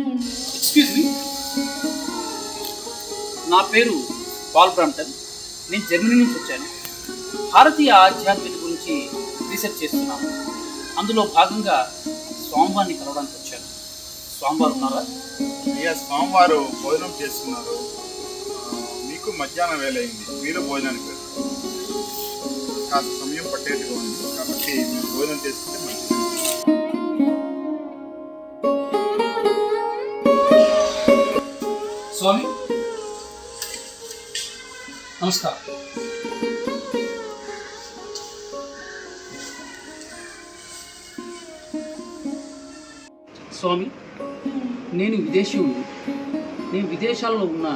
Excuse me, నా పేరు Paul Brampton. నేను జర్మనీ నుంచి వచ్చాను. భారతీయ ఆధ్యాత్మికత గురించి రీసెర్చ్ చేస్తున్నాను. అందులో భాగంగా స్వామివారిని కలవడానికి వచ్చాను. స్వామివారు ఉన్నారా? అయ్యా, స్వామివారు భోజనం చేస్తున్నారు. మీకు మధ్యాహ్నం వేళ అయింది, మీరు భోజనానికి వెళ్ళారు. కాస్త సమయం పట్టేట్టుగా ఉంది, కాబట్టి మీరు భోజనం చేసుకుంటే మంచిది. స్వామి నమస్కారం. స్వామి, నేను విదేశీయుడిని. నేను విదేశాల్లో ఉన్న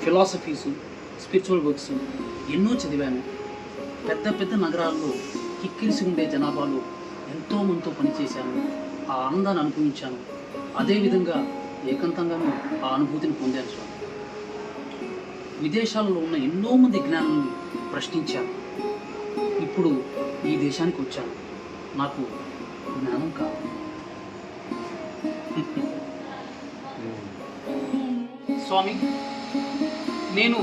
ఫిలాసఫీసు, స్పిరిచువల్ వర్క్స్ ఎన్నో చదివాను. పెద్ద పెద్ద నగరాల్లో కిక్కిరిసి ఉండే జనాభాలో ఎంతోమందితో పనిచేశాను. ఆ ఆనందాన్ని అనుభవించాను. అదేవిధంగా ఏకాంతంగానూ ఆ అనుభూతిని పొందాను స్వామి. విదేశాలలో ఉన్న ఎన్నో మంది జ్ఞానాన్ని ప్రశ్నించాను. ఇప్పుడు ఈ దేశానికి వచ్చాను. నాకు జ్ఞానం కావాలి. స్వామి, నేను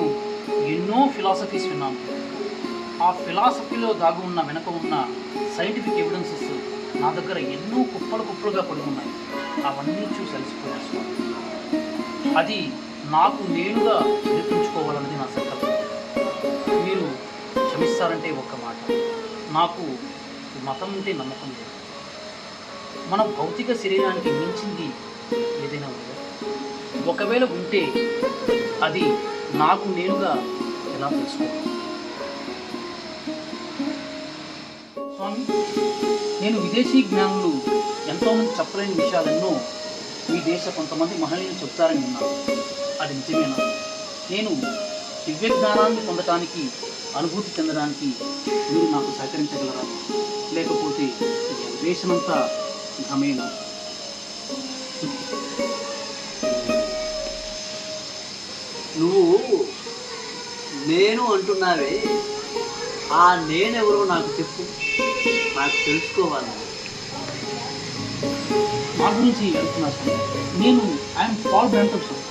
ఎన్నో ఫిలాసఫీస్ విన్నాను. ఆ ఫిలాసఫీలో దాగి ఉన్న వెనక ఉన్న సైంటిఫిక్ ఎవిడెన్సెస్ నా దగ్గర ఎన్నో కుప్పలుగా పడి ఉన్నాయి. అవన్నీ చూసి అలసిపోయాను స్వామి. అది నాకు నేనుగా నిరూపించుకోవాలన్నది నా సంకల్పం. మీరు క్షమిస్తారంటే ఒక్క మాట, నాకు మతం ఉంటే నమ్మకం లేదు. మన భౌతిక శరీరానికి మించింది ఏదైనా ఉందా? ఒకవేళ ఉంటే అది నాకు నేనుగా ఎలా తెలుసుకోవాలి? స్వామి, నేను విదేశీ జ్ఞానులు ఎంతోమంది చెప్పలేని విషయాలెన్నో ఈ దేశ కొంతమంది మహిళలు చెప్తారని విన్నాను. అది నిజమేనా? నేను దివ్య జ్ఞానాన్ని పొందటానికి, అనుభూతి చెందడానికి మీరు నాకు సహకరించగలరా? లేకపోతే దేశమంతా ఘమేనా? నువ్వు నేను అంటున్నావే, ఆ నేనెవరో నాకు చెప్పు, నాకు తెలుసుకోవాలి. నా గురించి అడుగుతున్నా సార్. నేను ఐఎమ్ పాల్ బ్రాంప్టన్ సార్.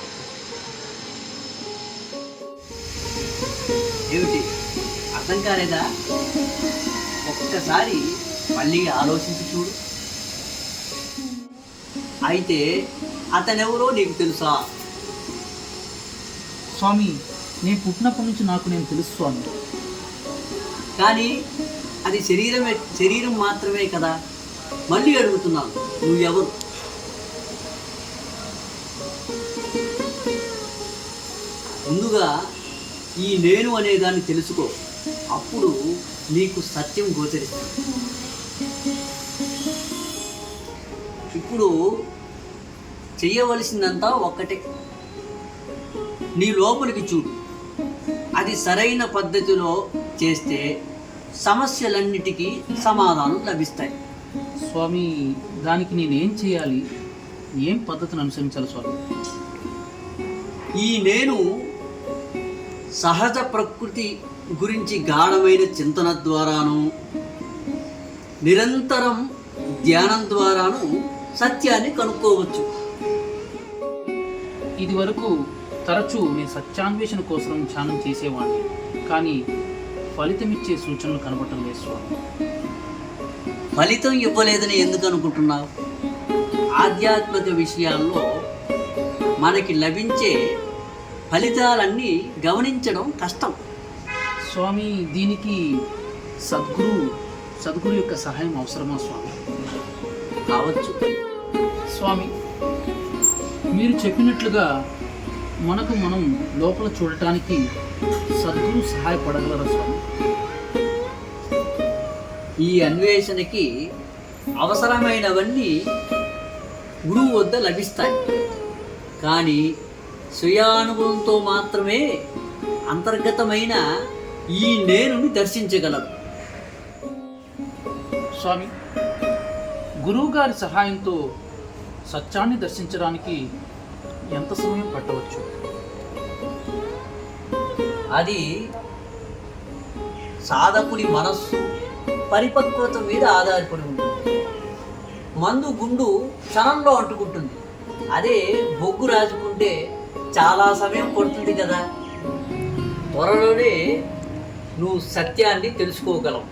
ఏమిటి అర్థం కాలేదా? ఒక్కసారి మళ్ళీ ఆలోచించి చూడు. అయితే అతనెవరో నీకు తెలుసా? స్వామి, నేను పుట్టినప్పటి నుంచి నాకు నేను తెలుసు స్వామి. కానీ అది శరీరం మాత్రమే కదా. మళ్ళీ అడుగుతున్నాను, నువ్వెవరు? ముందుగా ఈ నేను అనేదాన్ని తెలుసుకో, అప్పుడు నీకు సత్యం గోచరిస్తుంది. ఇప్పుడు చెయ్యవలసిందంతా ఒక్కటే, నీ లోపలికి చూడు. అది సరైన పద్ధతిలో చేస్తే సమస్యలన్నిటికీ సమాధానం లభిస్తాయి. స్వామి, దానికి నేనేం చేయాలి? ఏం పద్ధతిని అనుసరించాలి స్వామి? ఈ నేను సహజ ప్రకృతి గురించి గాఢమైన చింతన ద్వారాను, నిరంతరం ధ్యానం ద్వారాను సత్యాన్ని కనుక్కోవచ్చు. ఇది వరకు తరచూ నేను సత్యాన్వేషణ కోసం ధ్యానం చేసేవాడిని, కానీ ఫలితమిచ్చే సూచనలు కనబడటం లేదు స్వామి. ఫలితం ఇవ్వలేదని ఎందుకు అనుకుంటున్నావు? ఆధ్యాత్మిక విషయాల్లో మనకి లభించే ఫలితాలన్నీ గమనించడం కష్టం స్వామి. దీనికి సద్గురు యొక్క సహాయం అవసరమా స్వామి? కావచ్చు. స్వామి, మీరు చెప్పినట్లుగా మనకు మనం లోపల చూడటానికి సద్గురు సహాయపడగలరా స్వామి? ఈ అన్వేషణకి అవసరమైనవన్నీ గురువు వద్ద లభిస్తాయి. కానీ స్వయానుభవంతో మాత్రమే అంతర్గతమైన ఈ నేనుని దర్శించగలరు. స్వామి, గురువు గారి సహాయంతో సత్యాన్ని దర్శించడానికి ఎంత సమయం పట్టవచ్చు? అది సాధకుడి మనస్సు పరిపక్వత మీద ఆధారపడి ఉంటుంది. మందు గుండు క్షణంలో అంటుకుంటుంది, అదే బొగ్గు రాజుకుంటే చాలా సమయం పడుతుంది కదా. త్వరలోనే నువ్వు సత్యాన్ని తెలుసుకోగలవు.